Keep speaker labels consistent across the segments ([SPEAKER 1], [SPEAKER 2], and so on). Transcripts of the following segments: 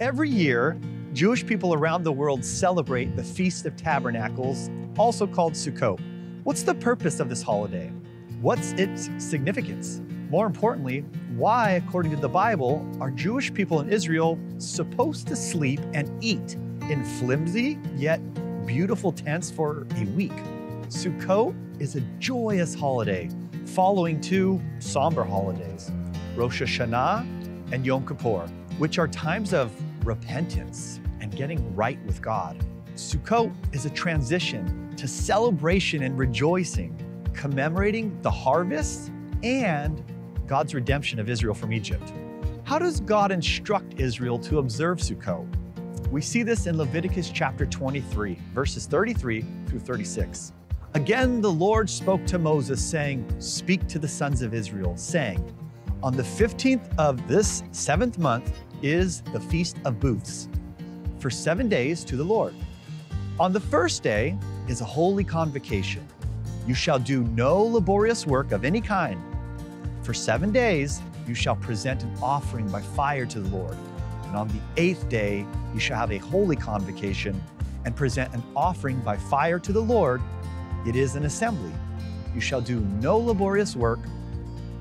[SPEAKER 1] Every year, Jewish people around the world celebrate the Feast of Tabernacles, also called Sukkot. What's the purpose of this holiday? What's its significance? More importantly, why, according to the Bible, are Jewish people in Israel supposed to sleep and eat in flimsy yet beautiful tents for a week? Sukkot is a joyous holiday following two somber holidays, Rosh Hashanah and Yom Kippur, which are times of repentance and getting right with God. Sukkot is a transition to celebration and rejoicing, commemorating the harvest and God's redemption of Israel from Egypt. How does God instruct Israel to observe Sukkot? We see this in Leviticus chapter 23, verses 33 through 36. Again, the Lord spoke to Moses, saying, "Speak to the sons of Israel, saying, on the 15th of this 7th month is the Feast of Booths, for 7 days to the Lord. On the first day is a holy convocation. You shall do no laborious work of any kind. For 7 days you shall present an offering by fire to the Lord. And on the 8th day you shall have a holy convocation and present an offering by fire to the Lord. It is an assembly. You shall do no laborious work."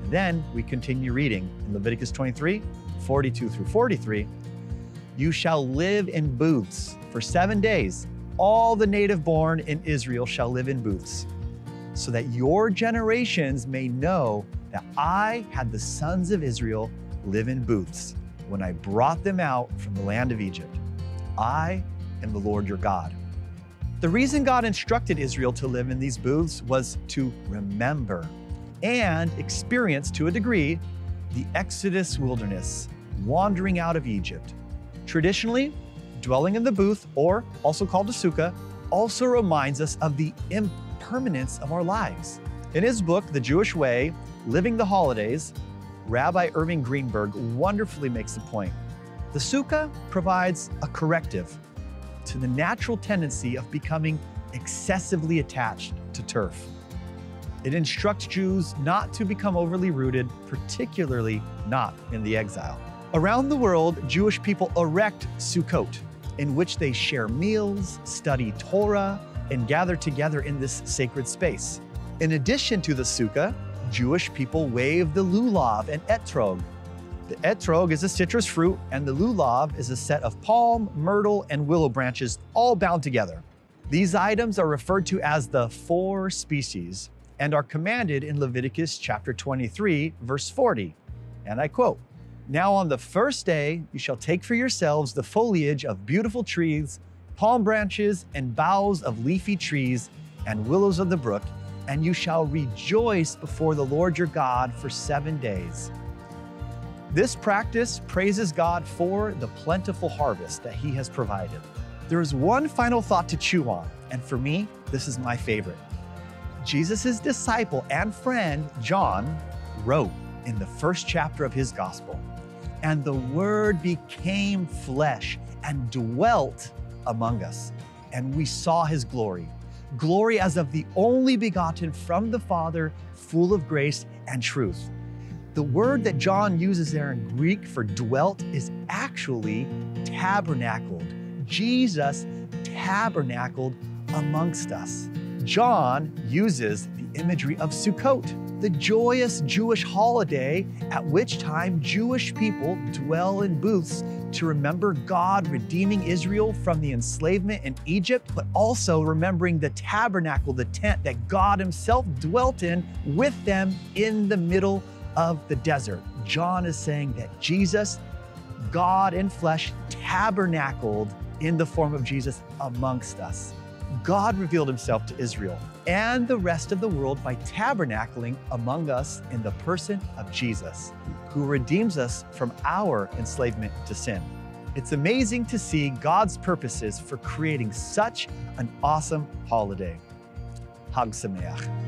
[SPEAKER 1] And then we continue reading in Leviticus 23, 42 through 43. "You shall live in booths for 7 days. All the native born in Israel shall live in booths, so that your generations may know that I had the sons of Israel live in booths when I brought them out from the land of Egypt. I am the Lord your God." The reason God instructed Israel to live in these booths was to remember and experience, to a degree, the Exodus wilderness, wandering out of Egypt. Traditionally, dwelling in the booth, or also called a sukkah, also reminds us of the impermanence of our lives. In his book, The Jewish Way, Living the Holidays, Rabbi Irving Greenberg wonderfully makes the point. The sukkah provides a corrective to the natural tendency of becoming excessively attached to turf. It instructs Jews not to become overly rooted, particularly not in the exile. Around the world, Jewish people erect Sukkot, in which they share meals, study Torah, and gather together in this sacred space. In addition to the sukkah, Jewish people wave the lulav and etrog. The etrog is a citrus fruit, and the lulav is a set of palm, myrtle, and willow branches all bound together. These items are referred to as the 4 species and are commanded in Leviticus chapter 23, verse 40. And I quote, "Now on the first day you shall take for yourselves the foliage of beautiful trees, palm branches, and boughs of leafy trees, and willows of the brook, and you shall rejoice before the Lord your God for 7 days. This practice praises God for the plentiful harvest that he has provided. There is one final thought to chew on, and for me, this is my favorite. Jesus' disciple and friend, John, wrote in the first chapter of his gospel, "And the Word became flesh and dwelt among us, and we saw his glory, glory as of the only begotten from the Father, full of grace and truth." The word that John uses there in Greek for dwelt is actually tabernacled. Jesus tabernacled amongst us. John uses the imagery of Sukkot, the joyous Jewish holiday at which time Jewish people dwell in booths to remember God redeeming Israel from the enslavement in Egypt, but also remembering the tabernacle, the tent that God himself dwelt in with them in the middle of the desert. John is saying that Jesus, God in flesh, tabernacled in the form of Jesus amongst us. God revealed himself to Israel and the rest of the world by tabernacling among us in the person of Jesus, who redeems us from our enslavement to sin. It's amazing to see God's purposes for creating such an awesome holiday. Hag Sameach.